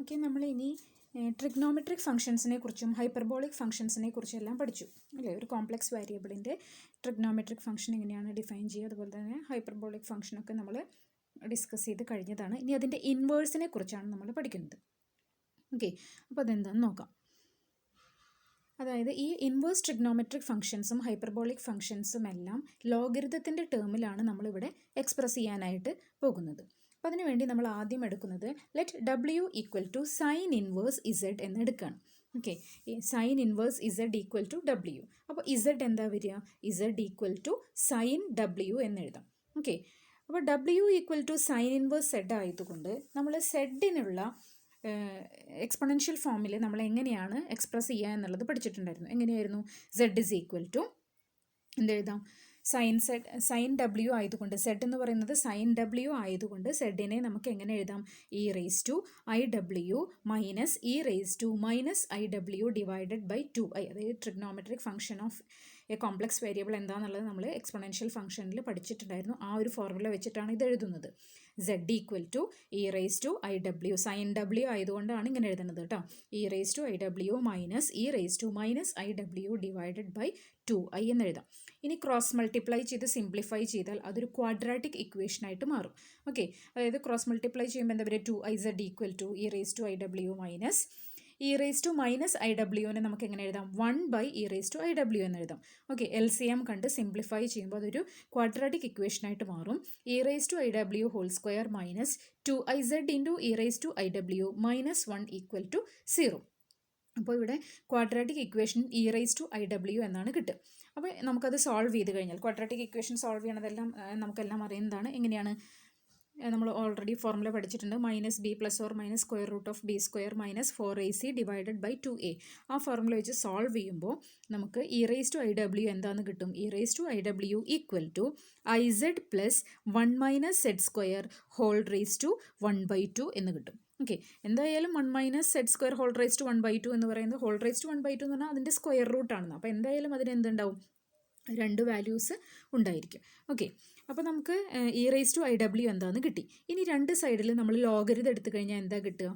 Okay, നമ്മൾ ഇനി trigonometric ഫംഗ്ഷൻസിനെ കുറിച്ചും ഹൈപ്പർബോളിക് ഫംഗ്ഷൻസിനെ കുറിച്ചും എല്ലാം പഠിച്ചു അല്ലേ. ഒരു കോംപ്ലക്സ് വേരിയബിളിൻ്റെ ട്രിഗ്നോമെട്രിക് ഫംഗ്ഷൻ എങ്ങനെയാണ് ഡിഫൈൻ ചെയ്യുക, അതുപോലെ തന്നെ ഹൈപ്പർബോളിക് ഫംഗ്ഷനൊക്കെ നമ്മൾ ഡിസ്കസ് ചെയ്ത് കഴിഞ്ഞതാണ്. ഇനി അതിൻ്റെ ഇൻവേഴ്സിനെ കുറിച്ചാണ് നമ്മൾ പഠിക്കുന്നത്. ഓക്കെ, അപ്പോൾ അതെന്താണെന്ന് നോക്കാം. അതായത് ഈ ഇൻവേഴ്സ് ട്രിഗ്നോമെട്രിക് ഫംഗ്ഷൻസും ഹൈപ്പർബോളിക് ഫംഗ്ഷൻസും എല്ലാം ലോഗരിതത്തിൻ്റെ ടേമിലാണ് നമ്മളിവിടെ എക്സ്പ്രസ് ചെയ്യാനായിട്ട് പോകുന്നത്. അപ്പോൾ അതിനുവേണ്ടി നമ്മൾ ആദ്യം എടുക്കുന്നത് let W equal to sine inverse Z എന്ന് എടുക്കുകയാണ്. Okay, sine inverse Z equal to W. അപ്പോൾ ഇസഡ് എന്താ വരിക? Z equal to sine W എന്ന് എഴുതാം. ഓക്കെ, അപ്പോൾ W equal to sine inverse Z ആയതുകൊണ്ട് നമ്മൾ സെഡിനുള്ള എക്സ്പൊണൻഷ്യൽ ഫോമിൽ നമ്മൾ എങ്ങനെയാണ് എക്സ്പ്രസ് ചെയ്യുക എന്നുള്ളത് പഠിച്ചിട്ടുണ്ടായിരുന്നു. എങ്ങനെയായിരുന്നു? സെഡ് ഇസ് ഈക്വൽ ടു എന്തെഴുതാം? സൈൻ ഡബ്ല്യു ആയതുകൊണ്ട്, സെഡ് എന്ന് പറയുന്നത് സൈൻ ഡബ്ല്യു ആയതുകൊണ്ട് സെഡിനെ നമുക്ക് എങ്ങനെ എഴുതാം? E raise to I W minus E raise to minus I W divided by 2i. അതായത് trigonometric function of a complex variable എന്താണെന്നുള്ളത് നമ്മൾ എക്സ്പൊണൻഷ്യൽ ഫംഗ്ഷനിൽ പഠിച്ചിട്ടുണ്ടായിരുന്നു. ആ ഒരു ഫോർമുല വെച്ചിട്ടാണ് ഇത് എഴുതുന്നത്. Z equal to E raise to I W, sine W ആയതുകൊണ്ടാണ് ഇങ്ങനെ എഴുതുന്നത് കേട്ടോ. E raise to I W minus E raise to minus I W divided by 2i എന്ന് എഴുതാം. ഇനി ക്രോസ് മൾട്ടിപ്ലൈ ചെയ്ത് സിംപ്ലിഫൈ ചെയ്താൽ അതൊരു ക്വാഡ്രാറ്റിക് ഇക്വേഷനായിട്ട് മാറും. ഓക്കെ, അതായത് ക്രോസ് മൾട്ടിപ്ലൈ ചെയ്യുമ്പോൾ എന്താ പറയുക? 2iz equal to E raise to I W minus E raise to minus I ഡബ്ല്യുവിനെ നമുക്ക് എങ്ങനെ എഴുതാം? 1 E raise to I W എന്ന് എഴുതാം. ഓക്കെ, LCM കണ്ട് സിംപ്ലിഫൈ ചെയ്യുമ്പോൾ അതൊരു ക്വാഡ്രാറ്റിക് ഇക്വേഷനായിട്ട് മാറും. E raise to I W whole square minus 2iz into E raise to I W minus 1 equal to 0. അപ്പോൾ ഇവിടെ quadratic equation E raise to I W എന്നാണ് കിട്ടുക. അപ്പോൾ നമുക്കത് സോൾവ് ചെയ്ത് കഴിഞ്ഞാൽ, ക്വാഡ്രാറ്റിക് ഇക്വേഷൻ സോൾവ് ചെയ്യണതെല്ലാം നമുക്കെല്ലാം അറിയുന്നതാണ്. എങ്ങനെയാണ്? നമ്മൾ ഓൾറെഡി ഫോർമുല പഠിച്ചിട്ടുണ്ട്. Minus B plus or minus square root of B square minus 4ac divided by 2a. ആ ഫോർമുല വെച്ച് സോൾവ് ചെയ്യുമ്പോൾ നമുക്ക് E raise to I W എന്താണെന്ന് കിട്ടും? E raise to I W equal to iz plus 1 minus Z square whole raise to 1/2 എന്ന് കിട്ടും. ഓക്കെ, എന്തായാലും 1 minus Z square whole raise to 1/2 എന്ന് പറയുന്നത് ഹോൾ റേസ് ടു 1/2 എന്ന് പറഞ്ഞാൽ അതിൻ്റെ സ്ക്വയർ റൂട്ടാണെന്ന്. അപ്പോൾ എന്തായാലും അതിന് എന്തുണ്ടാവും? 2 വാല്യൂസ് ഉണ്ടായിരിക്കും. ഓക്കെ, അപ്പോൾ നമുക്ക് E raise to I W എന്താണെന്ന് കിട്ടി. ഇനി രണ്ട് സൈഡിൽ നമ്മൾ ലോഗരിതം എടുത്തു കഴിഞ്ഞാൽ എന്താ കിട്ടുക?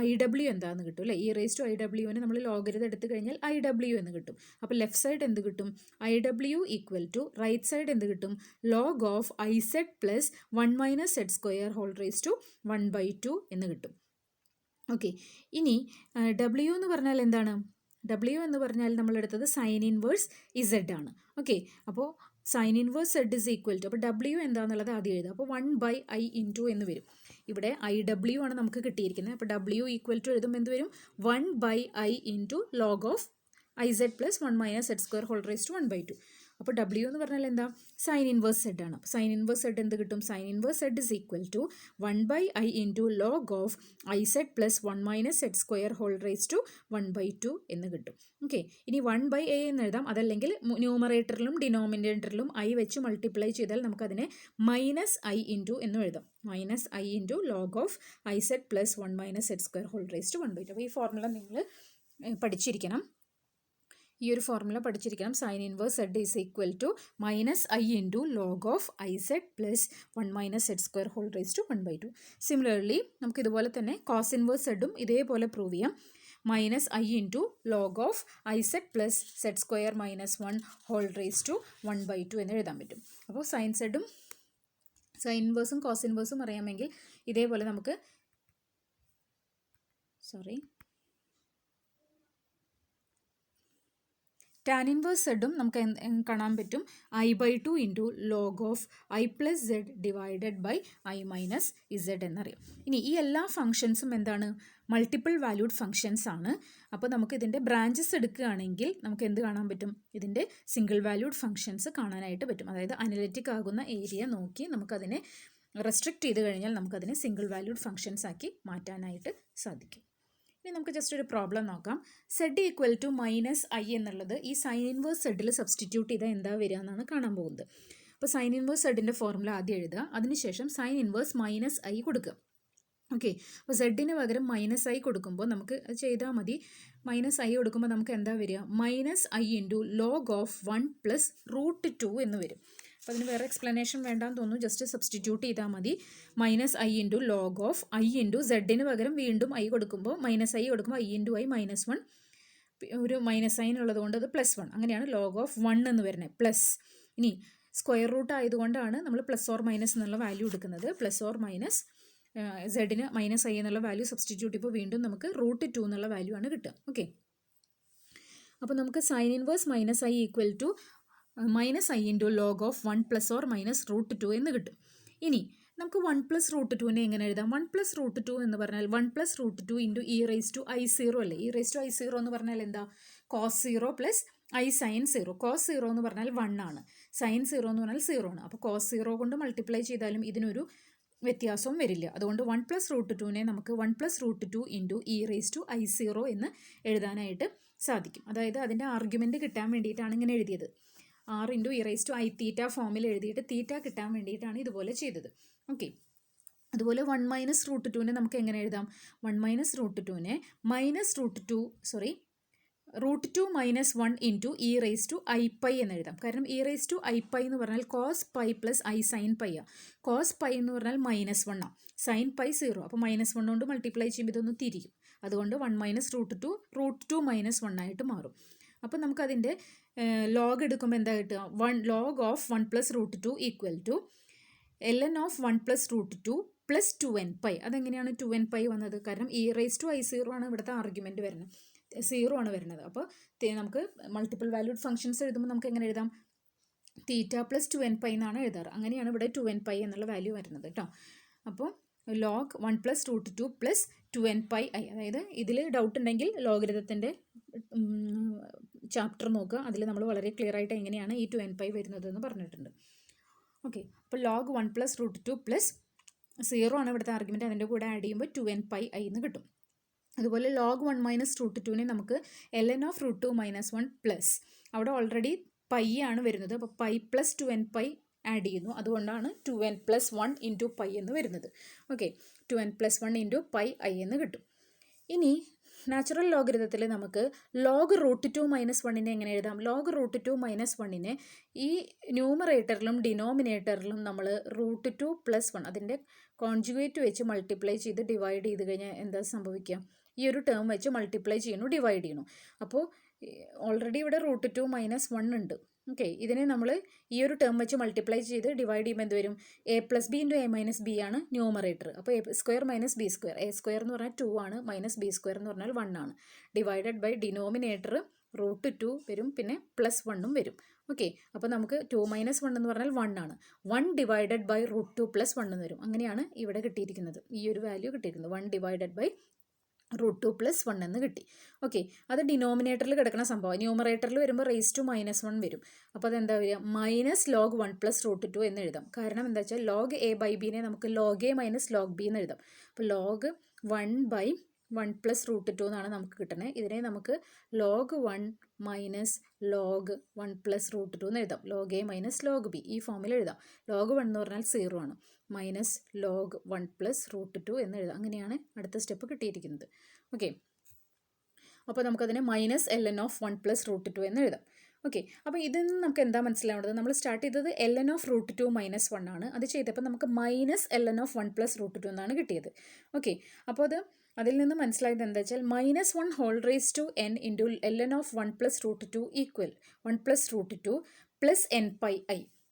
ഐ ഡബ്ല്യു എന്താണെന്ന് കിട്ടും അല്ലേ. ഇ റേസ് ടു ഐ ഡബ്ല്യുവിന് നമ്മൾ ലോഗരിതം എടുത്തു കഴിഞ്ഞാൽ ഐ ഡബ്ല്യു എന്ന് കിട്ടും. അപ്പോൾ ലെഫ്റ്റ് സൈഡ് എന്ത് കിട്ടും? I W equal to right side എന്ത് കിട്ടും? Log of I Z plus 1 minus Z square whole raise to 1/2 എന്ന് കിട്ടും. ഓക്കെ, ഇനി ഡബ്ല്യു എന്ന് പറഞ്ഞാൽ എന്താണ്? ഡബ്ല്യു എന്ന് പറഞ്ഞാൽ നമ്മളെടുത്തത് സൈൻ ഇൻവേഴ്സ് ഇസഡ് ആണ്. ഓക്കെ, അപ്പോൾ sine inverse Z is equal to, അപ്പോൾ ഡബ്ല്യു എന്താണെന്നുള്ളത് ആദ്യം എഴുതുക. അപ്പോൾ 1/i ഇൻറ്റു എന്ന് വരും. ഇവിടെ ഐ ഡബ്ല്യു ആണ് നമുക്ക് കിട്ടിയിരിക്കുന്നത്. അപ്പോൾ ഡബ്ല്യു ഈക്വൽ ടു എഴുതുമ്പോൾ എന്ത് വരും? 1/i into log of iz plus 1 minus Z square whole raise to 1/2. അപ്പോൾ ഡബ്ല്യു എന്ന് പറഞ്ഞാൽ എന്താ? സൈൻ ഇൻവേഴ്സ് സെഡ് ആണ്. അപ്പോൾ സൈൻ ഇൻവേഴ്സ് സെഡ് എന്ത് കിട്ടും? Sine inverse Z is equal to 1/i into log of iz plus 1 minus Z square whole raise to 1/2 എന്ന് കിട്ടും. ഓക്കെ, ഇനി 1/a എന്ന് എഴുതാം. അതല്ലെങ്കിൽ ന്യൂമറേറ്ററിലും ഡിനോമിനേറ്ററിലും i വെച്ച് മൾട്ടിപ്ലൈ ചെയ്താൽ നമുക്കതിനെ മൈനസ് i ഇൻറ്റു എന്നും എഴുതാം. Minus i into log of iz plus 1 minus Z square whole raise to 1/2. അപ്പോൾ ഈ ഫോർമുല നിങ്ങൾ പഠിച്ചിരിക്കണം. ഈ ഒരു ഫോർമുല പഠിച്ചിരിക്കണം. Sine inverse Z is equal to minus I into log of iz plus 1 minus Z square whole raise to 1/2. Similarly നമുക്ക് ഇതുപോലെ തന്നെ കോസ് ഇൻവേഴ്സ് സെഡും ഇതേപോലെ പ്രൂവ് ചെയ്യാം. Minus I into log of iz plus Z square minus 1 whole raise to 1/2 എന്ന് എഴുതാൻ പറ്റും. അപ്പോൾ സൈൻ ഇൻവേഴ്സും കോസ് ഇൻവേഴ്സും അറിയാമെങ്കിൽ ഇതേപോലെ നമുക്ക് ടാൻ ഇൻവേഴ്സ് സെഡും നമുക്ക് കാണാൻ പറ്റും. i/2 into log of i plus Z divided by i minus Z എന്നറിയാം. ഇനി ഈ എല്ലാ ഫംഗ്ഷൻസും എന്താണ്? മൾട്ടിപ്പിൾ വാല്യൂഡ് ഫംഗ്ഷൻസ് ആണ്. അപ്പോൾ നമുക്ക് ഇതിൻ്റെ ബ്രാഞ്ചസ് എടുക്കുകയാണെങ്കിൽ നമുക്ക് എന്ത് കാണാൻ പറ്റും? ഇതിൻ്റെ സിംഗിൾ വാല്യൂഡ് ഫംഗ്ഷൻസ് കാണാനായിട്ട് പറ്റും. അതായത് അനലിറ്റിക് ആകുന്ന ഏരിയ നോക്കി നമുക്കതിനെ റെസ്ട്രിക്റ്റ് ചെയ്ത് കഴിഞ്ഞാൽ നമുക്കതിനെ സിംഗിൾ വാല്യൂഡ് ഫംഗ്ഷൻസ് ആക്കി മാറ്റാനായിട്ട് സാധിക്കും. ഇനി നമുക്ക് ജസ്റ്റ് ഒരു പ്രോബ്ലം നോക്കാം. Z equal to minus I എന്നുള്ളത് ഈ സൈൻ ഇൻവേഴ്സ് സെഡിൽ സബ്സ്റ്റിറ്റ്യൂട്ട് ചെയ്താൽ എന്താ വരിക എന്നാണ് കാണാൻ പോകുന്നത്. അപ്പോൾ സൈൻ ഇൻവേഴ്സ് സെഡിൻ്റെ ഫോർമുല ആദ്യം എഴുതുക. അതിനുശേഷം സൈൻ ഇൻവേഴ്സ് മൈനസ് ഐ കൊടുക്കുക. ഓക്കെ, അപ്പോൾ സെഡിന് പകരം മൈനസ് ഐ കൊടുക്കുമ്പോൾ നമുക്ക് ചെയ്താൽ മതി. മൈനസ് ഐ കൊടുക്കുമ്പോൾ നമുക്ക് എന്താ വരിക? Minus I into log of 1 plus √2 എന്ന് വരും. അപ്പോൾ അതിന് വേറെ എക്സ്പ്ലനേഷൻ വേണ്ടാന്ന് തോന്നുന്നു, ജസ്റ്റ് സബ്സ്റ്റിറ്റ്യൂട്ട് ചെയ്താൽ മതി. Minus I into log of I into സെഡിന് പകരം വീണ്ടും ഐ കൊടുക്കുമ്പോൾ മൈനസ് ഐ കൊടുക്കുമ്പോൾ ഐ ഇൻറ്റു ഐ -1, ഒരു മൈനസ് സൈൻ ഉള്ളത് കൊണ്ട് അത് +1, അങ്ങനെയാണ് ലോഗ് ഓഫ് 1 എന്ന് വരുന്നത്. പ്ലസ് ഇനി സ്ക്വയർ റൂട്ട് ആയതുകൊണ്ടാണ് നമ്മൾ പ്ലസ് ഓർ മൈനസ് എന്നുള്ള വാല്യൂ എടുക്കുന്നത്. പ്ലസ് ഓർ മൈനസ് സെഡിന് മൈനസ് ഐ എന്നുള്ള വാല്യൂ സബ്സ്റ്റിറ്റ്യൂട്ട് ചെയ്യുമ്പോൾ വീണ്ടും നമുക്ക് √2 എന്നുള്ള വാല്യൂ ആണ് കിട്ടുക. ഓക്കെ, അപ്പോൾ നമുക്ക് sine inverse minus I equal to minus I into log of 1 plus or minus √2 എന്ന് കിട്ടും. ഇനി നമുക്ക് 1 പ്ലസ് √2നെ എങ്ങനെ എഴുതാം? 1 പ്ലസ് √2 എന്ന് പറഞ്ഞാൽ 1 പ്ലസ് √2 ഇൻറ്റു e⁻i0 അല്ലേ? e⁻i0 എന്ന് പറഞ്ഞാൽ എന്താ? cos 0 plus i sin 0. cos 0 എന്ന് പറഞ്ഞാൽ 1 ആണ്, sin 0 എന്ന് പറഞ്ഞാൽ 0 ആണ്. അപ്പോൾ cos 0 കൊണ്ട് മൾട്ടിപ്ലൈ ചെയ്താലും ഇതിനൊരു വ്യത്യാസവും വരില്ല. അതുകൊണ്ട് 1 പ്ലസ് √2നെ നമുക്ക് 1 പ്ലസ് √2 ഇൻറ്റു e⁻i0 എന്ന് എഴുതാനായിട്ട് സാധിക്കും. അതായത് അതിൻ്റെ ആർഗ്യുമെൻറ്റ് കിട്ടാൻ വേണ്ടിയിട്ടാണ് ഇങ്ങനെ എഴുതിയത്. r ഇൻറ്റു e⁻i⁻θ ഫോമിൽ എഴുതിയിട്ട് തീറ്റ കിട്ടാൻ വേണ്ടിയിട്ടാണ് ഇതുപോലെ ചെയ്തത്. ഓക്കെ, അതുപോലെ 1 മൈനസ് √2നെ നമുക്ക് എങ്ങനെ എഴുതാം? 1 മൈനസ് √2നെ √2 മൈനസ് 1 ഇൻറ്റു e⁻i⁻ എന്ന് എഴുതാം. കാരണം e⁻i⁻ എന്ന് പറഞ്ഞാൽ cos π പ്ലസ് i sin π ആണ്. cos π എന്ന് പറഞ്ഞാൽ -1 ആണ്, sin π 0. അപ്പോൾ -1 കൊണ്ട് മൾട്ടിപ്ലൈ ചെയ്യുമ്പോൾ ഇതൊന്ന് തിരിയും. അതുകൊണ്ട് 1 മൈനസ് √2 മൈനസ് 1 ആയിട്ട് മാറും. അപ്പോൾ നമുക്കതിൻ്റെ ലോഗ് എടുക്കുമ്പോൾ എന്താ കിട്ടുക? log of 1 plus √2 equal to ln of 1 plus √2 plus 2nπ. അതെങ്ങനെയാണ് 2nπ വന്നത്? കാരണം e⁻i0 ആണ് ഇവിടുത്തെ ആർഗ്യുമെൻറ്റ് വരുന്നത്, 0 ആണ് വരുന്നത്. അപ്പോൾ നമുക്ക് മൾട്ടിപ്പിൾ വാല്യൂഡ് ഫംഗ്ഷൻസ് എഴുതുമ്പോൾ നമുക്ക് എങ്ങനെ എഴുതാം? തീറ്റ പ്ലസ് 2nπ എന്നാണ് എഴുതാറ്. അങ്ങനെയാണ് ഇവിടെ 2nπ എന്നുള്ള വാല്യൂ വരുന്നത് കേട്ടോ. അപ്പോൾ log 1 പ്ലസ് √2 പ്ലസ് 2nπi, അതായത് ഇതിൽ ഡൗട്ട് ഉണ്ടെങ്കിൽ ലോഗരിതത്തിൻ്റെ ചാപ്റ്റർ നോക്കുക, അതിൽ നമ്മൾ വളരെ ക്ലിയർ ആയിട്ട് എങ്ങനെയാണ് ഈ 2nπ വരുന്നതെന്ന് പറഞ്ഞിട്ടുണ്ട്. ഓക്കെ, അപ്പോൾ log 1 പ്ലസ് √2 പ്ലസ് 0 ആണ് ഇവിടുത്തെ ആർഗ്യുമെൻറ്റ്, അതിൻ്റെ കൂടെ ആഡ് ചെയ്യുമ്പോൾ 2nπi എന്ന് കിട്ടും. അതുപോലെ log 1 മൈനസ് √2നെ നമുക്ക് ln ഓഫ് √2 മൈനസ് 1 പ്ലസ്, അവിടെ ഓൾറെഡി പൈ ആണ് വരുന്നത്, അപ്പോൾ പൈ പ്ലസ് 2nπ ആഡ് ചെയ്യുന്നു, അതുകൊണ്ടാണ് 2n പ്ലസ് 1 ഇൻറ്റു പൈ എന്ന് വരുന്നത്. Okay, 2n plus 1 into pi I എന്ന് കിട്ടും. ഇനി നാച്ചുറൽ ലോഗരിതത്തിൽ നമുക്ക് ലോഗ് √2 മൈനസ് 1നെ എങ്ങനെ എഴുതാം? ലോഗ് √2 മൈനസ് 1നെ ഈ ന്യൂമറേറ്ററിലും ഡിനോമിനേറ്ററിലും നമ്മൾ √2 പ്ലസ് 1 അതിൻ്റെ കോൺജുഗേറ്റ് വെച്ച് മൾട്ടിപ്ലൈ ചെയ്ത് ഡിവൈഡ് ചെയ്ത് കഴിഞ്ഞാൽ എന്താ സംഭവിക്കുക? ഈ ഒരു ടേം വെച്ച് മൾട്ടിപ്ലൈ ചെയ്യണു, ഡിവൈഡ് ചെയ്യണു. അപ്പോൾ ഓൾറെഡി ഇവിടെ √2 മൈനസ് 1 ഉണ്ട്. ഓക്കെ, ഇതിനെ നമ്മൾ ഈ ഒരു ടേം വെച്ച് മൾട്ടിപ്ലൈ ചെയ്ത് ഡിവൈഡ് ചെയ്യുമ്പോൾ എന്ത് വരും? a plus B into a minus B ആണ് ന്യൂമറേറ്റർ. അപ്പോൾ a² മൈനസ് b², a² എന്ന് പറഞ്ഞാൽ 2 ആണ്, മൈനസ് b² എന്ന് പറഞ്ഞാൽ 1 ആണ്. ഡിവൈഡഡ് ബൈ ഡിനോമിനേറ്റർ √2 വരും, പിന്നെ പ്ലസ് 1ഉം വരും. ഓക്കെ, അപ്പോൾ നമുക്ക് 2 മൈനസ് 1 എന്ന് പറഞ്ഞാൽ 1 ആണ്. 1 ഡിവൈഡഡ് ബൈ √2 പ്ലസ് 1 എന്ന് വരും. അങ്ങനെയാണ് ഇവിടെ കിട്ടിയിരിക്കുന്നത്, ഈ ഒരു വാല്യൂ കിട്ടിയിരിക്കുന്നത്. 1 ഡിവൈഡഡ് ബൈ √2 പ്ലസ് 1 എന്ന് കിട്ടി. ഓക്കെ, അത് ഡിനോമിനേറ്ററിൽ കിടക്കുന്ന സംഭവം. ന്യൂമറേറ്ററിൽ വരുമ്പോൾ (1 വരും. അപ്പോൾ അതെന്താ വരിക? മൈനസ് log 1 പ്ലസ് √2 എന്ന് എഴുതാം. കാരണം എന്താ വെച്ചാൽ log a ബൈ ബിനെ നമുക്ക് log a minus log b എന്ന് എഴുതാം. അപ്പോൾ log 1 ബൈ 1 പ്ലസ് √2 എന്നാണ് നമുക്ക് കിട്ടുന്നത്. ഇതിനെ നമുക്ക് log 1 മൈനസ് log 1 പ്ലസ് √2 എന്ന് എഴുതാം. log a minus log b ഈ ഫോമിൽ എഴുതാം. log 1 എന്ന് പറഞ്ഞാൽ 0 ആണ്, മൈനസ് log 1 പ്ലസ് √2 എന്ന് എഴുതാം. അങ്ങനെയാണ് അടുത്ത സ്റ്റെപ്പ് കിട്ടിയിരിക്കുന്നത്. ഓക്കെ, അപ്പോൾ നമുക്കതിനെ മൈനസ് ln ഓഫ് 1 പ്ലസ് √2 എന്ന് എഴുതാം. ഓക്കെ, അപ്പോൾ ഇതിൽ നിന്ന് നമുക്ക് എന്താ മനസ്സിലാവേണ്ടത്? നമ്മൾ സ്റ്റാർട്ട് ചെയ്തത് ln ഓഫ് √2 മൈനസ് 1 ആണ്. അത് ചെയ്തപ്പോൾ നമുക്ക് മൈനസ് ln ഓഫ് 1 പ്ലസ് √2 എന്നാണ് കിട്ടിയത്. ഓക്കെ, അപ്പോൾ അതിൽ നിന്ന് മനസ്സിലായത് എന്താ വെച്ചാൽ -1 whole raise to n into ln of 1 plus √2 equal 1 plus √2 plus nπi.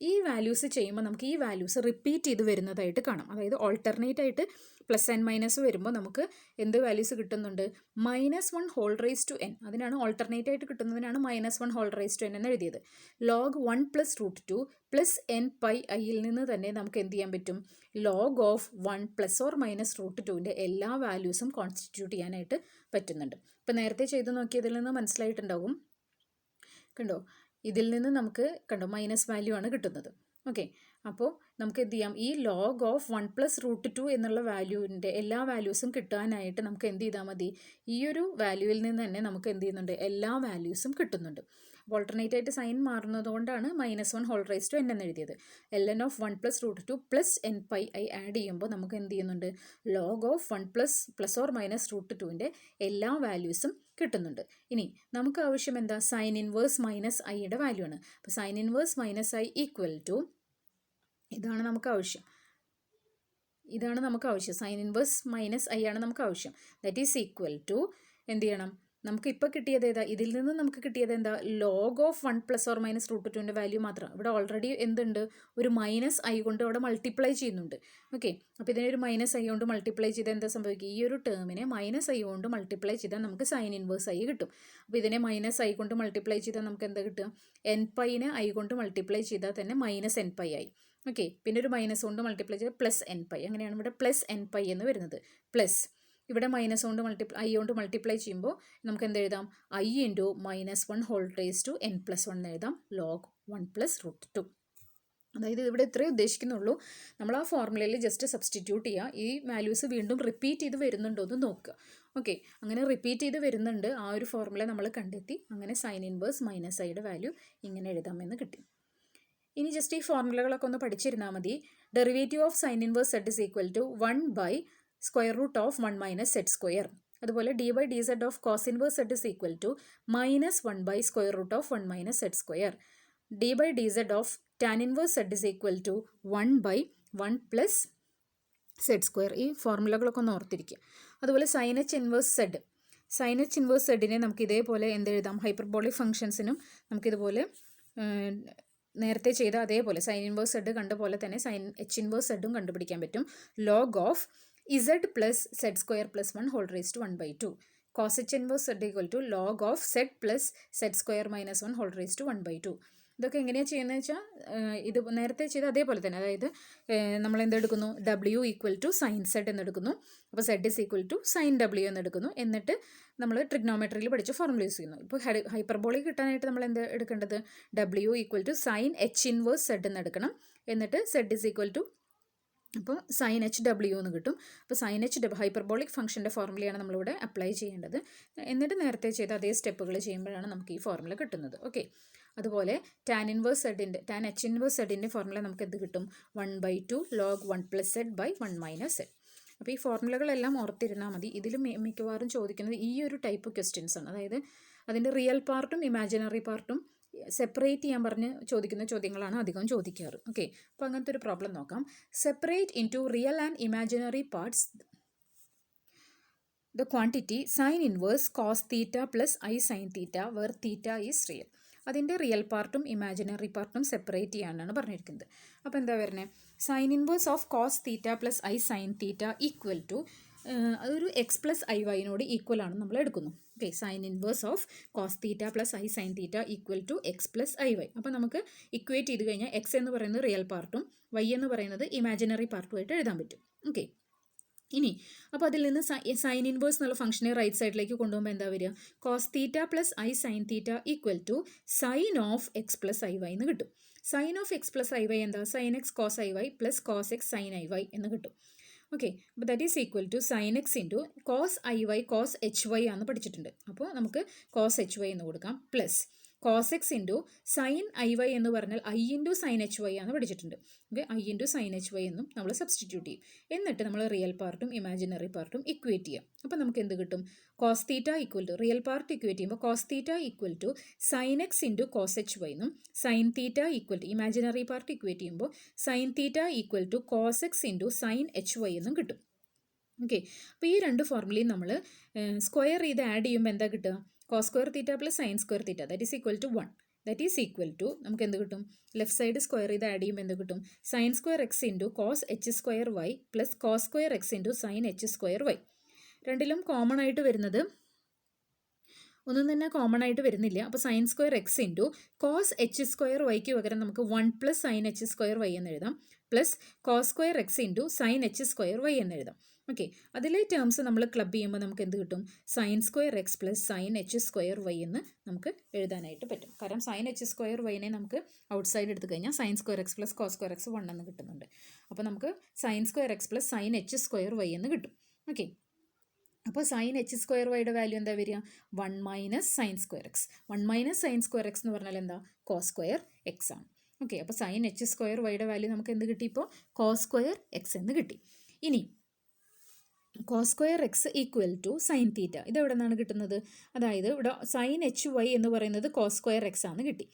ഈ വാല്യൂസ് ചെയ്യുമ്പോൾ നമുക്ക് ഈ വാല്യൂസ് റിപ്പീറ്റ് ചെയ്ത് വരുന്നതായിട്ട് കാണാം. അതായത് ഓൾട്ടർനേറ്റ് ആയിട്ട് പ്ലസ് n മൈനസ് വരുമ്പോൾ നമുക്ക് എന്ത് വാല്യൂസ് കിട്ടുന്നുണ്ട്? -1 ഹോൾ റേസ് ടു n. അതിനാണ് ഓൾട്ടർനേറ്റ് ആയിട്ട് കിട്ടുന്നതിനാണ് -1 ഹോൾ റേസ് ടു n എന്ന് എഴുതിയത്. log 1 പ്ലസ് √2 പ്ലസ് nπi യിൽ നിന്ന് തന്നെ നമുക്ക് എന്ത് ചെയ്യാൻ പറ്റും? log of 1 plus or minus √2ൻ്റെ എല്ലാ വാല്യൂസും കോൺസ്റ്റിറ്റ്യൂട്ട് ചെയ്യാനായിട്ട് പറ്റുന്നുണ്ട്. ഇപ്പം നേരത്തെ ചെയ്ത് നോക്കിയതിൽ നിന്ന് മനസ്സിലായിട്ടുണ്ടാവും. കണ്ടോ, ഇതിൽ നിന്ന് നമുക്ക് കണ്ടോ മൈനസ് വാല്യൂ ആണ് കിട്ടുന്നത്. ഓക്കെ, അപ്പോൾ നമുക്ക് എന്ത് ചെയ്യാം? ഈ ലോഗ് ഓഫ് 1 പ്ലസ് √2 എന്നുള്ള വാല്യൂവിൻ്റെ എല്ലാ വാല്യൂസും കിട്ടാനായിട്ട് നമുക്ക് എന്ത് ചെയ്താൽ മതി? ഈ ഒരു വാല്യൂവിൽ നിന്ന് തന്നെ നമുക്ക് എന്ത് ചെയ്യുന്നുണ്ട്? എല്ലാ വാല്യൂസും കിട്ടുന്നുണ്ട്. അപ്പോൾ ഓൾട്ടർനേറ്റ് ആയിട്ട് സൈൻ മാറുന്നത് കൊണ്ടാണ് -1 ഹോൾ റേസ് ടു n എന്ന് എഴുതിയത്. ln of 1 plus √2 plus nπi add ചെയ്യുമ്പോൾ നമുക്ക് എന്ത് ചെയ്യുന്നുണ്ട്? Log of 1 plus or minus √2ൻ്റെ എല്ലാ വാല്യൂസും കിട്ടുന്നുണ്ട്. ഇനി നമുക്ക് ആവശ്യം എന്താ? സൈൻ ഇൻവേഴ്സ് മൈനസ് ഐയുടെ വാല്യൂ ആണ്. അപ്പോൾ sine inverse minus I equal to ഇതാണ് നമുക്ക് ആവശ്യം. സൈൻ ഇൻവേഴ്സ് മൈനസ് ഐ ആണ് നമുക്ക് ആവശ്യം. ദാറ്റ് ഈസ് ഈക്വൽ ടു എന്ത് ചെയ്യണം, നമുക്ക് ഇപ്പോൾ കിട്ടിയത് ഏതാ, ഇതിൽ നിന്ന് നമുക്ക് കിട്ടിയത് എന്താ, ലോഗ് ഓഫ് 1 ± √2ൻ്റെ വാല്യൂ മാത്രം. ഇവിടെ ഓൾറെഡി എന്തുണ്ട്, ഒരു മൈനസ് ഐ കൊണ്ട് അവിടെ മൾട്ടിപ്ലൈ ചെയ്യുന്നുണ്ട്. ഓക്കെ, അപ്പോൾ ഇതിനെ ഒരു മൈനസ് ഐ കൊണ്ട് മൾട്ടിപ്ലൈ ചെയ്താൽ എന്താ സംഭവിക്കുക, ഈ ഒരു ടേമിനെ മൈനസ് ഐ കൊണ്ട് മൾട്ടിപ്ലൈ ചെയ്താൽ നമുക്ക് സൈൻ ഇൻവേഴ്സ് ഐ കിട്ടും. അപ്പോൾ ഇതിനെ മൈനസ് ഐ കൊണ്ട് മൾട്ടിപ്ലൈ ചെയ്താൽ നമുക്ക് എന്താ കിട്ടുക, എൻ പൈനെ ഐ കൊണ്ട് മൾട്ടിപ്ലൈ ചെയ്താൽ തന്നെ മൈനസ് എൻ പൈ ആയി. ഓക്കെ, പിന്നെ ഒരു മൈനസ് കൊണ്ട് മൾട്ടിപ്ലൈ ചെയ്ത് പ്ലസ് എൻ പൈ, അങ്ങനെയാണ് ഇവിടെ പ്ലസ് എൻ പൈ എന്ന് വരുന്നത്. പ്ലസ് ഇവിടെ മൈനസ് കൊണ്ട് ഐ കൊണ്ട് മൾട്ടിപ്ലൈ ചെയ്യുമ്പോൾ നമുക്ക് എന്ത് എഴുതാം, ഐ ഇൻറ്റു -1 n + 1 എഴുതാം, ലോഗ് 1 + √2. അതായത് ഇവിടെ ഇത്രയേ ഉദ്ദേശിക്കുന്നുള്ളൂ. നമ്മൾ ആ ഫോർമുലയിൽ ജസ്റ്റ് സബ്സ്റ്റിറ്റ്യൂട്ട് ചെയ്യുക. ഈ വാല്യൂസ് വീണ്ടും റിപ്പീറ്റ് ചെയ്ത് വരുന്നുണ്ടോ എന്ന് നോക്കുക. ഓക്കെ, അങ്ങനെ റിപ്പീറ്റ് ചെയ്ത് വരുന്നുണ്ട്. ആ ഒരു ഫോർമുല നമ്മൾ കണ്ടെത്തി. അങ്ങനെ സൈൻ ഇൻവേഴ്സ് മൈനസ് ഐയുടെ വാല്യൂ ഇങ്ങനെ എഴുതാമെന്ന് കിട്ടി. ഇനി ജസ്റ്റ് ഈ ഫോർമുലകളൊക്കെ ഒന്ന് പഠിച്ചിരുന്നാൽ മതി. Derivative of sine inverse Z is equal to 1/√1 - z². അതുപോലെ d/dz of cos inverse Z is equal to -1/√1 - z². d/dz of tan inverse Z is equal to 1/1 + z². ഈ ഫോർമുലകളൊക്കെ ഒന്ന് ഓർത്തിരിക്കുക. അതുപോലെ സൈൻ എച്ച് ഇൻവേഴ്സ് സെഡിനെ നമുക്ക് ഇതേപോലെ എന്തെഴുതാം, ഹൈപ്പർബോളിക് ഫംഗ്ഷൻസിനും നമുക്കിതുപോലെ നേരത്തെ ചെയ്ത അതേപോലെ സൈൻ ഇൻവേഴ്സ് സെഡ് കണ്ട പോലെ തന്നെ സൈൻ എച്ച് ഇൻവേഴ്സ് സെഡും കണ്ടുപിടിക്കാൻ പറ്റും. Log of z + z² + 1/1/2. Cos H inverse Z equal to log of z + z² - 1/1/2. ഇതൊക്കെ എങ്ങനെയാണ് ചെയ്യുന്നത് വെച്ചാൽ ഇത് നേരത്തെ ചെയ്ത് അതേപോലെ തന്നെ, അതായത് നമ്മൾ എന്തെടുക്കുന്നു, w = സൈൻ സെഡ് എന്നെടുക്കുന്നു. അപ്പോൾ z = സൈൻ w എന്നെടുക്കുന്നു. എന്നിട്ട് നമ്മൾ ട്രിഗ്നോമെട്രിയിൽ പഠിച്ച ഫോർമുല യൂസ് ചെയ്യുന്നു. ഇപ്പോൾ ഹൈപ്പർബോളിക് കിട്ടാനായിട്ട് നമ്മൾ എന്താ എടുക്കേണ്ടത്, w = sine H inverse Z എന്നെടുക്കണം. എന്നിട്ട് z = അപ്പോൾ സൈൻ എച്ച് ഡബ്ല്യു എന്ന് കിട്ടും. അപ്പോൾ സൈൻ എച്ച് ഹൈപ്പർബോളിക് ഫംഗ്ഷൻ്റെ ഫോർമുലയാണ് നമ്മളിവിടെ അപ്ലൈ ചെയ്യേണ്ടത്. എന്നിട്ട് നേരത്തെ ചെയ്ത അതേ സ്റ്റെപ്പുകൾ ചെയ്യുമ്പോഴാണ് നമുക്ക് ഈ ഫോർമുല കിട്ടുന്നത്. ഓക്കെ, അതുപോലെ ടാൻ എച്ച് ഇൻവേഴ്സ് സെഡിൻ്റെ ഫോർമുല നമുക്ക് എന്ത് കിട്ടും, 1/2 ലോഗ് 1 + z/1 - z. അപ്പോൾ ഈ ഫോർമുലകളെല്ലാം ഓർത്തിരുന്നാൽ മതി. ഇതിൽ മിക്കവാറും ചോദിക്കുന്നത് ഈ ഒരു ടൈപ്പ് ക്വസ്റ്റ്യൻസ് ആണ്. അതായത് അതിൻ്റെ റിയൽ പാർട്ടും ഇമാജിനറി പാർട്ടും സെപ്പറേറ്റ് ചെയ്യാൻ പറഞ്ഞ് ചോദിക്കുന്ന ചോദ്യങ്ങളാണ് അധികം ചോദിക്കാറ്. ഓക്കെ, അപ്പോൾ അങ്ങനത്തെ ഒരു പ്രോബ്ലം നോക്കാം. Separate into real and imaginary parts the quantity sine inverse cos theta + i sin theta where theta is real. അതിൻ്റെ റിയൽ പാർട്ടും ഇമാജിനറി പാർട്ടും സെപ്പറേറ്റ് ചെയ്യാനാണ് പറഞ്ഞിരിക്കുന്നത്. അപ്പോൾ എന്താ വരുന്നത്, sine inverse of cos theta + i sin theta equal to അതൊരു x + iy equal ആണ് നമ്മൾ എടുക്കുന്നു. Okay, sine inverse of cos theta + i sin theta equal to x + iy. അപ്പോൾ നമുക്ക് ഇക്വേറ്റ് ചെയ്ത് കഴിഞ്ഞാൽ x എന്ന് പറയുന്നത് റിയൽ പാർട്ടും y എന്ന് പറയുന്നത് ഇമാജിനറി പാർട്ടുമായിട്ട് എഴുതാൻ പറ്റും. ഓക്കെ, ഇനി അപ്പോൾ അതിൽ നിന്ന് സൈൻ ഇൻവേഴ്സ് എന്നുള്ള ഫംഗ്ഷനെ റൈറ്റ് സൈഡിലേക്ക് കൊണ്ടുപോകുമ്പോൾ എന്താ വരിക, cos theta + i sin theta equal to sine of x + iy എന്ന് കിട്ടും. സൈൻ ഓഫ് x + iy എന്താ, sin x cos iy + cos x sin iy എന്ന് കിട്ടും. ഓക്കെ, അപ്പോൾ that is equal to sine X into cos iy cos hy ആണ് പഠിച്ചിട്ടുണ്ട്. അപ്പോൾ നമുക്ക് കോസ് hy എന്ന് കൊടുക്കാം, plus cos X into sine iy എന്ന് പറഞ്ഞാൽ i ഇൻറ്റു സൈൻ hy ആണ് പഠിച്ചിട്ടുണ്ട്. Okay, i into sine hy എന്നും നമ്മൾ സബ്സ്റ്റിറ്റ്യൂട്ട് ചെയ്യും. എന്നിട്ട് നമ്മൾ റിയൽ പാർട്ടും ഇമാജിനറി പാർട്ടും ഇക്വേറ്റ് ചെയ്യാം. അപ്പോൾ നമുക്ക് എന്ത് കിട്ടും, cos theta equal to real part equate ചെയ്യുമ്പോൾ cos theta equal to sine X into cos hy എന്നും sine theta equal to imaginary part equate ചെയ്യുമ്പോൾ sine theta equal to cos X into sine hy എന്നും കിട്ടും. Okay, അപ്പോൾ ഈ രണ്ട് ഫോർമുലയും നമ്മൾ square ചെയ്ത് ആഡ് ചെയ്യുമ്പോൾ എന്താ കിട്ടുക, cos square theta + sine square theta that is equal to 1. That is equal to നമുക്ക് എന്ത് കിട്ടും, ലെഫ്റ്റ് സൈഡ് സ്ക്വയർ ചെയ്ത് ആഡ് ചെയ്യുമ്പോൾ എന്ത് കിട്ടും, sine square x into cos h² y + cos square x into sine h² y. രണ്ടിലും common ആയിട്ട് വരുന്നത് ഒന്നും തന്നെ കോമൺ ആയിട്ട് വരുന്നില്ല. അപ്പോൾ sine square x into cos h² yക്ക് പകരം നമുക്ക് 1 + സൈൻ h² y എന്ന് എഴുതാം, plus cos square x into sine h² y എന്ന് എഴുതാം. ഓക്കെ, അതിലെ ടേംസ് നമ്മൾ ക്ലബ് ചെയ്യുമ്പോൾ നമുക്ക് എന്ത് കിട്ടും, sine square x + sine h² y എന്ന് നമുക്ക് എഴുതാനായിട്ട് പറ്റും. കാരണം സൈൻ h² y നമുക്ക് ഔട്ട് സൈഡ് എടുത്തു കഴിഞ്ഞാൽ sine square x + cos square x 1 എന്ന് കിട്ടുന്നുണ്ട്. അപ്പോൾ നമുക്ക് sine square x + sine h² y എന്ന് കിട്ടും. ഓക്കെ, അപ്പോൾ സൈൻ h² yയുടെ വാല്യൂ എന്താ വരിക, 1 - sine square x. 1 - sine square X എന്ന് പറഞ്ഞാൽ എന്താ, കോസ് സ്ക്വയർ എക്സ് ആണ്. ഓക്കെ, അപ്പോൾ സൈൻ h² yയുടെ വാല്യൂ നമുക്ക് എന്ത് കിട്ടി, ഇപ്പോൾ കോസ് സ്ക്വയർ എക്സ് എന്ന് കിട്ടി. ഇനി cos square x equal to sine theta, ഇത് എവിടെ നിന്നാണ് കിട്ടുന്നത്, അതായത് ഇവിടെ സൈൻ hy എന്ന് പറയുന്നത് കോസ് സ്ക്വയർ എക്സ് ആണ് കിട്ടി.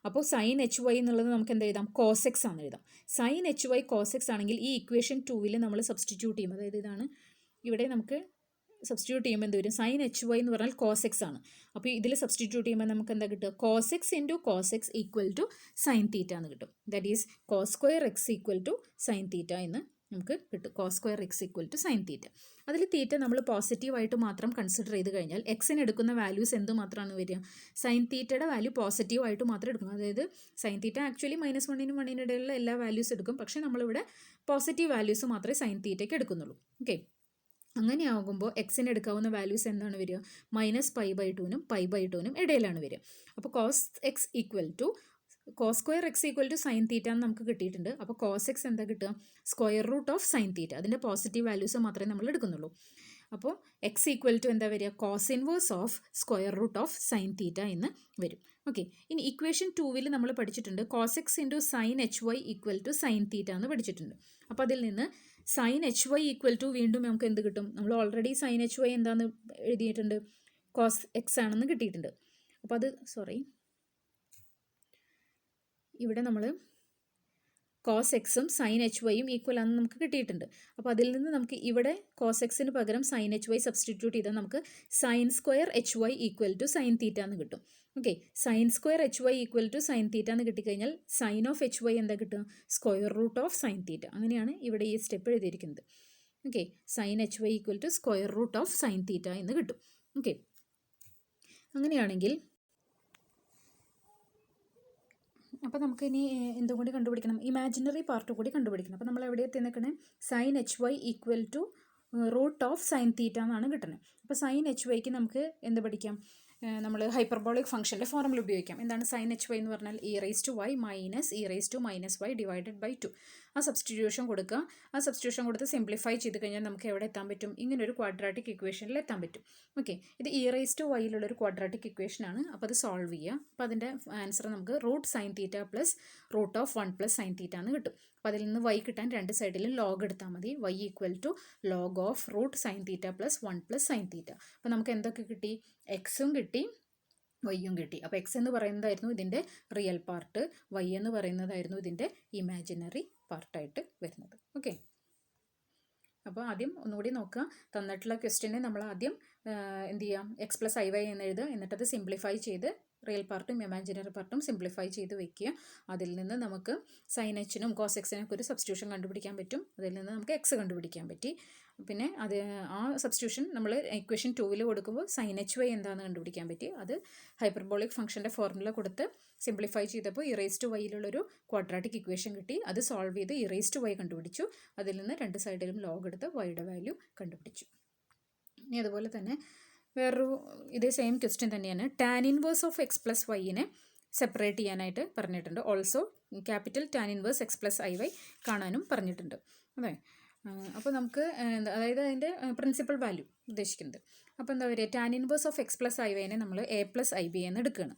അപ്പോൾ സൈൻ എച്ച് വൈ എന്നുള്ളത് നമുക്ക് എന്ത് എഴുതാം, കോസ് എക്സ് ആണ് എഴുതാം. Sine h y cos x ആണെങ്കിൽ ഈ ഇക്വേഷൻ 2 നമ്മൾ സബ്സ്റ്റിറ്റ്യൂട്ട് ചെയ്യും. അതായത് ഇതാണ് ഇവിടെ നമുക്ക് സബ്സ്റ്റിറ്റ്യൂട്ട് ചെയ്യുമ്പോൾ എന്ത് വരും, സൈൻ എച്ച് വൈ എന്ന് പറഞ്ഞാൽ കോസ് എക്സ് ആണ്. അപ്പോൾ ഇതിൽ സബ്സ്റ്റിറ്റ്യൂട്ട് ചെയ്യുമ്പോൾ നമുക്ക് എന്താ കിട്ടുക, cos X into cos x equal to sine theta എന്ന് കിട്ടും. That is cos square x equal to sine theta എന്ന് നമുക്ക് കിട്ടും. Cos square x equal to sine theta. അതിൽ തീറ്റ നമ്മൾ പോസിറ്റീവായിട്ട് മാത്രം കൺസിഡർ ചെയ്ത് കഴിഞ്ഞാൽ എക്സിന് എടുക്കുന്ന വാല്യൂസ് എന്ത് മാത്രമാണ് വരിക, സൈൻ തീറ്റയുടെ വാല്യൂ പോസിറ്റീവായിട്ട് മാത്രം എടുക്കും. അതായത് സൈൻ തീറ്റ ആക്ച്വലി -1നും 1നും ഇടയിലുള്ള എല്ലാ വാല്യൂസ് എടുക്കും. പക്ഷേ നമ്മളിവിടെ പോസിറ്റീവ് വാല്യൂസ് മാത്രമേ സൈൻ തീറ്റയ്ക്ക് എടുക്കുന്നുള്ളൂ. ഓക്കെ, അങ്ങനെയാകുമ്പോൾ എക്സിന് എടുക്കാവുന്ന വാല്യൂസ് എന്താണ് വരിക, -π/2നും π/2നും ഇടയിലാണ് വരിക. അപ്പോൾ cos x equal to cos square x equal to sine theta എന്ന് നമുക്ക് കിട്ടിയിട്ടുണ്ട്. അപ്പോൾ കോസ് എക്സ് എന്താ കിട്ടുക, square root of sine theta. അതിൻ്റെ പോസിറ്റീവ് വാല്യൂസ് മാത്രമേ നമ്മൾ എടുക്കുന്നുള്ളൂ. അപ്പോൾ എക്സ് ഈക്വൽ ടു എന്താ വരിക, cos inverse of square root of sine theta എന്ന് വരും. ഓക്കെ, ഇനി ഇക്വേഷൻ 2 നമ്മൾ പഠിച്ചിട്ടുണ്ട് cos X into sine h y equal to sine theta എന്ന് പഠിച്ചിട്ടുണ്ട്. അപ്പോൾ അതിൽ നിന്ന് sine h y equal to വീണ്ടും നമുക്ക് എന്ത് കിട്ടും, നമ്മൾ ഓൾറെഡി സൈൻ എച്ച് വൈ എന്താണെന്ന് എഴുതിയിട്ടുണ്ട്, കോസ് എക്സ് ആണെന്ന് കിട്ടിയിട്ടുണ്ട്. അപ്പോൾ അത് ഇവിടെ നമ്മൾ കോസ് എക്സും സൈൻ എച്ച് വൈയും ഈക്വൽ ആണെന്ന് നമുക്ക് കിട്ടിയിട്ടുണ്ട്. അപ്പോൾ അതിൽ നിന്ന് നമുക്ക് ഇവിടെ കോസ് എക്സിന് പകരം സൈൻ എച്ച് വൈ സബ്സ്റ്റിറ്റ്യൂട്ട് ചെയ്താൽ നമുക്ക് sine square h y equal to sine theta എന്ന് കിട്ടും. Okay, sine square h y equal to sine theta എന്ന് കിട്ടിക്കഴിഞ്ഞാൽ സൈൻ ഓഫ് എച്ച് വൈ എന്താ കിട്ടുക, square root of sine theta. അങ്ങനെയാണ് ഇവിടെ ഈ സ്റ്റെപ്പ് എഴുതിയിരിക്കുന്നത്. Okay, sine h y equal to square root of sine theta എന്ന് കിട്ടും. ഓക്കെ, അങ്ങനെയാണെങ്കിൽ അപ്പോൾ നമുക്ക് ഇനി എന്തും കൂടി കണ്ടുപിടിക്കണം, ഇമാജിനറി പാർട്ട് കൂടി കണ്ടുപിടിക്കണം. അപ്പോൾ നമ്മൾ എവിടെ എത്തി നിൽക്കണേ, sine h y equal to root of sine theta എന്നാണ് കിട്ടുന്നത്. അപ്പോൾ സൈൻ എച്ച് വൈക്ക് നമുക്ക് എന്ത് പഠിക്കാം, നമ്മൾ ഹൈപ്പർബോളിക് ഫംഗ്ഷൻ്റെ ഫോർമുല ഉപയോഗിക്കാം. എന്താണ് സൈൻ എച്ച് വൈ എന്ന് പറഞ്ഞാൽ e⁻y minus e⁻−y divided by 2. ആ സബ്സ്റ്റിറ്റ്യൂഷൻ കൊടുക്കുക. ആ സബ്സ്റ്റിറ്റ്യൂഷൻ കൊടുത്ത് സിംപ്ലിഫൈ ചെയ്ത് കഴിഞ്ഞാൽ നമുക്ക് എവിടെ എത്താൻ പറ്റും, ഇങ്ങനൊരു ക്വാഡ്രാറ്റിക് ഇക്വേഷനിൽ എത്താൻ പറ്റും. ഓക്കെ, ഇത് e⁻y ക്വാഡ്രാറ്റിക് ഇക്വേഷനാണ്. അപ്പോൾ അത് സോൾവ് ചെയ്യുക. അപ്പോൾ അതിൻ്റെ ആൻസർ നമുക്ക് root sine theta plus root of 1 plus sine theta എന്ന് കിട്ടും. അപ്പോൾ അതിൽ നിന്ന് y കിട്ടാൻ രണ്ട് സൈഡിലും ലോഗ് എടുത്താൽ മതി. y equal to log of root sine theta plus 1 plus sine theta. അപ്പോൾ നമുക്ക് എന്തൊക്കെ കിട്ടി, എക്സും കിട്ടി വൈയും കിട്ടി. അപ്പോൾ എക്സ് എന്ന് പറയുന്നതായിരുന്നു ഇതിൻ്റെ റിയൽ പാർട്ട്, വൈ എന്ന് പറയുന്നതായിരുന്നു ഇതിൻ്റെ ഇമാജിനറി പാർട്ടായിട്ട് വരുന്നത്. ഓക്കെ, അപ്പോൾ ആദ്യം ഒന്നുകൂടി നോക്കുക. തന്നിട്ടുള്ള ക്വസ്റ്റ്യനെ നമ്മൾ ആദ്യം എന്ത് ചെയ്യാം, x+iy എന്ന് എഴുതുക. എന്നിട്ടത് സിംപ്ലിഫൈ ചെയ്ത് റിയൽ പാർട്ടും ഇമാജിനറി പാർട്ടും സിംപ്ലിഫൈ ചെയ്ത് വെക്കുക. അതിൽ നിന്ന് നമുക്ക് സൈൻ എച്ചിനും കോസ് എക്സിനൊക്കെ ഒരു സബ്സ്റ്റിറ്റ്യൂഷൻ കണ്ടുപിടിക്കാൻ പറ്റും. അതിൽ നിന്ന് നമുക്ക് എക്സ് കണ്ടുപിടിക്കാൻ പറ്റി. പിന്നെ അത് ആ സബ്സ്റ്റിറ്റ്യൂഷൻ നമ്മൾ ഇക്വേഷൻ 2 കൊടുക്കുമ്പോൾ സൈൻ എച്ച് വൈ എന്താണെന്ന് കണ്ടുപിടിക്കാൻ പറ്റി. അത് ഹൈപ്പർബോളിക് ഫംഗ്ഷൻ്റെ ഫോർമുല കൊടുത്ത് സിംപ്ലിഫൈ ചെയ്തപ്പോൾ e⁻y ക്വാഡ്രാറ്റിക് ഇക്വേഷൻ കിട്ടി. അത് സോൾവ് ചെയ്ത് e⁻y കണ്ടുപിടിച്ചു. അതിൽ നിന്ന് രണ്ട് സൈഡിലും ലോഗ് എടുത്ത് വൈയുടെ വാല്യൂ കണ്ടുപിടിച്ചു. ഇനി അതുപോലെ തന്നെ വേറൊരു ഇതേ സെയിം ക്വസ്റ്റ്യൻ തന്നെയാണ്. Tan inverse of x+y separate ചെയ്യാനായിട്ട് പറഞ്ഞിട്ടുണ്ട്. Also capital tan inverse x+iy കാണാനും പറഞ്ഞിട്ടുണ്ട്. അതെ, അപ്പോൾ നമുക്ക് അതായത് അതിൻ്റെ പ്രിൻസിപ്പൽ വാല്യൂ ഉദ്ദേശിക്കുന്നത്. അപ്പോൾ എന്താ പറയുക, ടാൻ ഇൻവേഴ്സ് ഓഫ് x+iy നമ്മൾ a+ib എന്ന് എടുക്കുകയാണ്.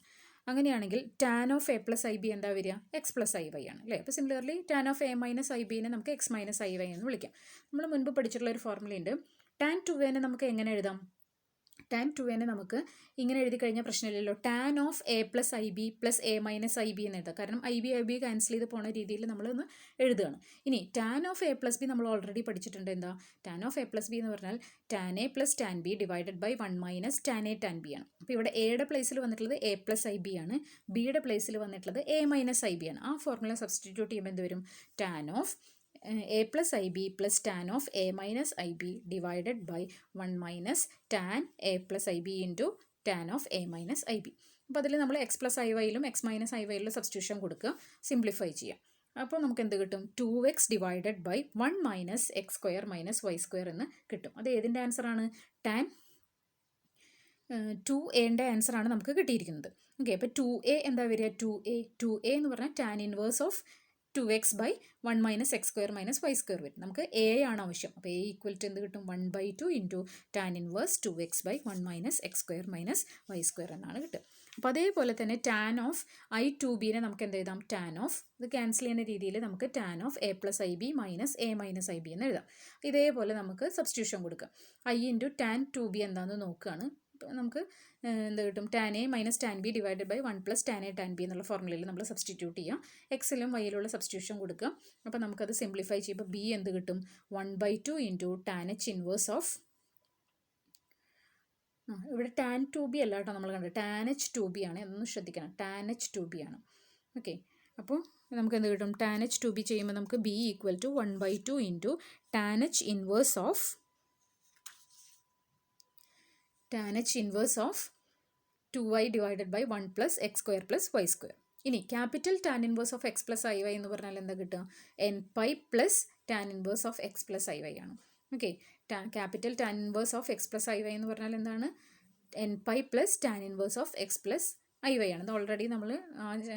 അങ്ങനെയാണെങ്കിൽ ടാൻ ഓഫ് a+ib എന്താ വരിക, x+iy ആണ് അല്ലേ. അപ്പോൾ സിമിലർലി ടാൻ ഓഫ് a-ib നമുക്ക് x-iy എന്ന് വിളിക്കാം. നമ്മൾ മുൻപ് പഠിച്ചിട്ടുള്ള ഒരു ഫോർമുലയുണ്ട്. ടാൻ 2 നമുക്ക് എങ്ങനെ എഴുതാം, ടാൻ 2 നമുക്ക് ഇങ്ങനെ എഴുതി കഴിഞ്ഞാൽ പ്രശ്നമില്ലല്ലോ. Tan of a+ib plus a-ib എന്ന് എഴുതാം. കാരണം ib ക്യാൻസൽ ചെയ്ത് പോണ രീതിയിൽ നമ്മളൊന്ന് എഴുതുകയാണ്. ഇനി ടാൻ ഓഫ് a+b നമ്മൾ ഓൾറെഡി പഠിച്ചിട്ടുണ്ട്. എന്താ ടാൻ ഓഫ് a+b എന്ന് പറഞ്ഞാൽ tan a plus tan b divided by 1 minus tan a tan b ആണ്. അപ്പോൾ ഇവിടെ എയുടെ പ്ലേസിൽ വന്നിട്ടുള്ളത് a+ib ആണ്, ബിയുടെ പ്ലേസിൽ വന്നിട്ടുള്ളത് a-ib ആണ്. ആ ഫോർമുല സബ്സ്റ്റിറ്റ്യൂട്ട് ചെയ്യുമ്പോൾ എന്ത് വരും, tan of a+ib plus tan of a-ib divided by 1 minus tan a+ib into tan of a-ib. അപ്പോൾ അതിൽ നമ്മൾ x+iy-ലും x-iy-ലും സബ്സ്റ്റിറ്റ്യൂഷൻ കൊടുക്കുക, സിംപ്ലിഫൈ ചെയ്യാം. അപ്പോൾ നമുക്ക് എന്ത് കിട്ടും, 2x divided by 1 minus x² minus y² എന്ന് കിട്ടും. അത് ഏതിൻ്റെ ആൻസറാണ്, ടാൻ 2a ആൻസറാണ് നമുക്ക് കിട്ടിയിരിക്കുന്നത്. ഓക്കെ, അപ്പോൾ 2a എന്താ വരിക, 2a എന്ന് പറഞ്ഞാൽ tan inverse of 2x by 1 minus x² minus y² വരും. നമുക്ക് a ആണ് ആവശ്യം. അപ്പോൾ a ഈക്വൽ ടു എന്ത് കിട്ടും, 1/2 into tan inverse 2x by 1 minus x² minus y² എന്നാണ് കിട്ടുക. അപ്പോൾ അതേപോലെ തന്നെ ടാൻ ഓഫ് i2b നമുക്ക് എന്ത് എഴുതാം, ടാൻ ഓഫ് ഇത് ക്യാൻസൽ ചെയ്യുന്ന രീതിയിൽ നമുക്ക് tan of a+ib minus a-ib എന്ന് എഴുതാം. ഇതേപോലെ നമുക്ക് സബ്സ്റ്റിറ്റ്യൂഷൻ കൊടുക്കാം. i ഇൻറ്റു ടാൻ 2b എന്താണെന്ന് നോക്കുകയാണ്. നമുക്ക് എന്ത് കിട്ടും, tan a minus tan b divided by 1 plus tan a tan b എന്നുള്ള ഫോർമുലയിൽ നമ്മൾ സബ്സ്റ്റിറ്റ്യൂട്ട് ചെയ്യാം. എക്സിലും വൈയിലുള്ള സബ്സ്റ്റിറ്റ്യൂഷൻ കൊടുക്കുക. അപ്പോൾ നമുക്കത് സിംപ്ലിഫൈ ചെയ്യുമ്പോൾ b എന്ത് കിട്ടും, 1/2 into tan h inverse of, ഇവിടെ tan 2b അല്ല കേട്ടോ നമ്മൾ കണ്ടത്, tan h 2b ആണ്, എന്നൊന്ന് ശ്രദ്ധിക്കണം, tan h 2b ആണ്. ഓക്കെ, അപ്പോൾ നമുക്ക് എന്ത് കിട്ടും, tan h 2b ചെയ്യുമ്പോൾ നമുക്ക് b equal to 1/2 into tan h inverse of 2y divided by 1 plus X square plus Y square. ഇനി capital tan inverse of X plus I Y എന്ന് പറഞ്ഞാൽ എന്താ കിട്ടുക, N pi plus tan inverse of X plus I Y ആണ്. Okay, capital tan inverse of X plus I Y എന്ന് പറഞ്ഞാൽ എന്താണ്, N pi plus tan inverse of X plus I Y ആണ്. ഇത് ഓൾറെഡി നമ്മൾ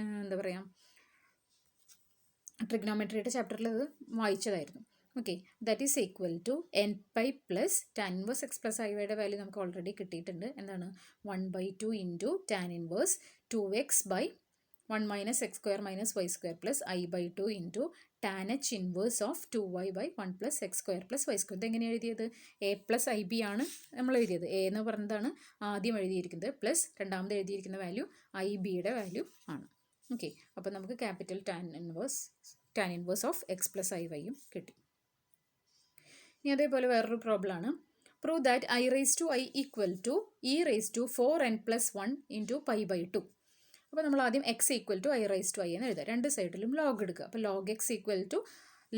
എന്താ പറയുക ട്രിഗ്നോമെട്രിയുടെ ചാപ്റ്ററിൽ ഇത് വായിച്ചതായിരുന്നു. Okay, that is equal to N pi plus tan inverse X plus I വൈയുടെ വാല്യൂ നമുക്ക് ഓൾറെഡി കിട്ടിയിട്ടുണ്ട്. എന്താണ്, 1/2 into tan inverse 2x by 1 minus X square minus Y square plus i/2 into tan H inverse of 2y by 1 plus X square plus Y square. ഇതെങ്ങനെ എഴുതിയത്, a plus I B ആണ് നമ്മൾ എഴുതിയത്. A എന്ന് പറഞ്ഞതാണ് ആദ്യം എഴുതിയിരിക്കുന്നത്, plus രണ്ടാമത് എഴുതിയിരിക്കുന്ന വാല്യൂ ഐ ബിയുടെ വാല്യൂ ആണ്. ഓക്കെ, അപ്പോൾ നമുക്ക് capital tan inverse of X plus I വൈയും കിട്ടി. ഇനി അതേപോലെ വേറൊരു പ്രോബ്ലമാണ്, prove that i raise to I equal to E raise to 4n plus 1 into π/2. അപ്പോൾ നമ്മൾ ആദ്യം X equal to I raise to I എന്ന് എഴുതുക, രണ്ട് സൈഡിലും ലോഗ് എടുക്കുക. അപ്പോൾ log X equal to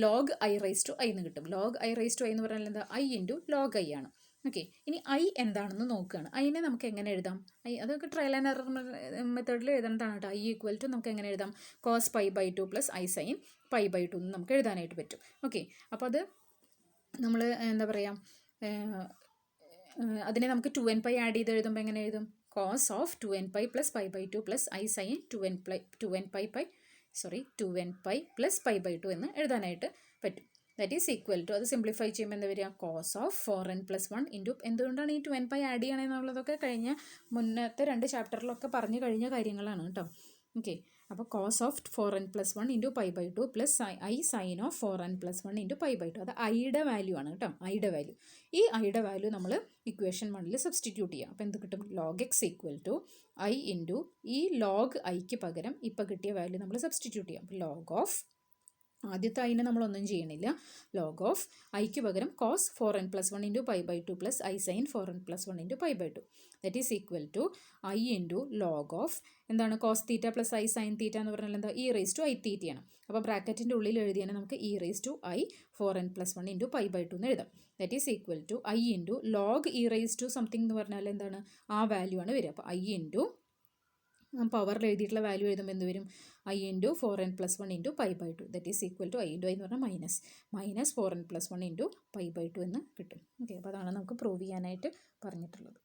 log I raise to I എന്ന് കിട്ടും. Log I raise to I എന്ന് പറഞ്ഞാൽ എന്താ, ഐ ഇൻറ്റു ലോഗ് ഐ ആണ്. ഓക്കെ, ഇനി ഐ എന്താണെന്ന് നോക്കുകയാണ്. ഐനെ നമുക്ക് എങ്ങനെ എഴുതാം, അതൊക്കെ ട്രയൽ ആൻഡ് എറർ മെത്തേഡിൽ എഴുതേണ്ടതാണ് കേട്ടോ. ഐ ഈക്വൽ ടു നമുക്ക് എങ്ങനെ എഴുതാം, കോസ് π/2 പ്ലസ് ഐ സൈൻ π/2 എന്ന് നമുക്ക് എഴുതാനായിട്ട് പറ്റും. ഓക്കെ, അപ്പോൾ അത് നമ്മൾ എന്താ പറയുക, അതിനെ നമുക്ക് 2n പൈ ആഡ് ചെയ്ത് എഴുതുമ്പോൾ എങ്ങനെ എഴുതും, cos of 2n pi plus π/2 plus i sin 2n pi plus π/2 എന്ന് എഴുതാനായിട്ട് പറ്റും. ദാറ്റ് ഈസ് ഈക്വൽ ടു, അത് സിംപ്ലിഫൈ ചെയ്യുമ്പോൾ എന്താ വരിക, cos of 4n plus 1 into, എന്തുകൊണ്ടാണ് ഈ 2n പൈ ആഡ് ചെയ്യണമെന്നുള്ളതൊക്കെ കഴിഞ്ഞ മുന്നത്തെ രണ്ട് ചാപ്റ്ററിലൊക്കെ പറഞ്ഞു കഴിഞ്ഞ കാര്യങ്ങളാണ് കേട്ടോ. ഓക്കെ, അപ്പോൾ cos of 4n plus 1 into π/2 plus I sine of 4n plus 1 into π/2. അത് ഐയുടെ വാല്യൂ ആണ് കേട്ടോ, ഐയുടെ വാല്യൂ. ഈ ഐയുടെ വാല്യൂ നമ്മൾ ഇക്വേഷൻ 1 സബ്സ്റ്റിറ്റ്യൂട്ട് ചെയ്യാം. അപ്പോൾ എന്ത് കിട്ടും, log X equal to I into ഈ ലോഗ് ഐക്ക് പകരം ഇപ്പോൾ കിട്ടിയ വാല്യൂ നമ്മൾ സബ്സ്റ്റിറ്റ്യൂട്ട് ചെയ്യാം. അപ്പോൾ ലോഗ് ഓഫ്, ആദ്യത്തെ ഐനെ നമ്മളൊന്നും ചെയ്യണില്ല, ലോഗ് ഓഫ് ഐക്ക് പകരം cos 4n plus 1 into π/2 plus I sine 4n plus 1 into π/2. That is equal to I into log of എന്താണ്, cos theta plus I sine theta എന്ന് പറഞ്ഞാൽ എന്താ, ഇ റേസ് ടു ഐ തീറ്റയാണ്. അപ്പോൾ ബ്രാക്കറ്റിൻ്റെ ഉള്ളിൽ എഴുതിയാൽ നമുക്ക് E raise to I 4n plus 1 into π/2 എന്ന് എഴുതാം. That is equal to I into log E raise to something എന്ന് പറഞ്ഞാൽ എന്താണ്, ആ വാല്യൂ ആണ് വരിക. അപ്പോൾ ഐ ഇൻറ്റു പവറിൽ എഴുതിയിട്ടുള്ള വാല്യൂ എഴുതുമ്പോൾ എന്ത് വരും, I into 4n plus 1 into π/2. That is equal to I into I എന്ന് പറഞ്ഞാൽ മൈനസ് 4n plus 1 ഇൻറ്റു π/2 എന്ന് കിട്ടും. ഓക്കെ, അപ്പോൾ അതാണ് നമുക്ക് പ്രൂവ് ചെയ്യാനായിട്ട് പറഞ്ഞിട്ടുള്ളത്.